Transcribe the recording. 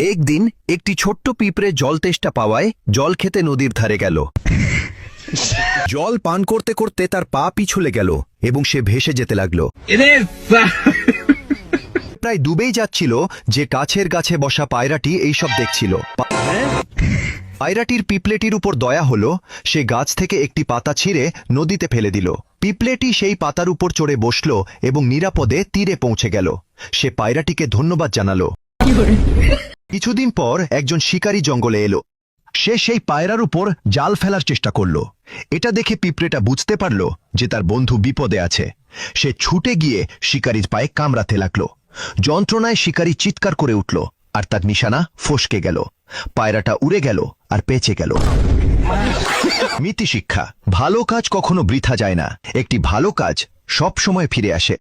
একদিন একটি ছোট্ট পিঁপড়ে জল তেষ্টা পাওয়ায় জল খেতে নদীর ধারে গেল। জল পান করতে করতে তার পা পিছলে গেল এবং সে ভেসে যেতে লাগলো। প্রায় ডুবেই যাচ্ছিল যে কাছের গাছে বসা পায়রাটি এইসব দেখছিল। পায়রাটির পিঁপড়েটির উপর দয়া হলো, সে গাছ থেকে একটি পাতা ছিঁড়ে নদীতে ফেলে দিল। পিঁপড়েটি সেই পাতার উপর চড়ে বসল এবং নিরাপদে তীরে পৌঁছে গেল। সে পায়রাটিকে ধন্যবাদ জানালো। কিছুদিন পর একজন শিকারী জঙ্গলে এলো। সে সেই পায়রার উপর জাল ফেলার চেষ্টা করল। এটা দেখে পিঁপড়েটা বুঝতে পারল যে তার বন্ধু বিপদে আছে। সে ছুটে গিয়ে শিকারীর পায়ে কামড়াতে লাগল। যন্ত্রণায় শিকারী চিৎকার করে উঠল আর তার নিশানা ফসকে গেল। পায়রাটা উড়ে গেল আর বেঁচে গেল। নীতি শিক্ষা: ভালো কাজ কখনো বৃথা যায় না। একটি ভালো কাজ সব সময় ফিরে আসে।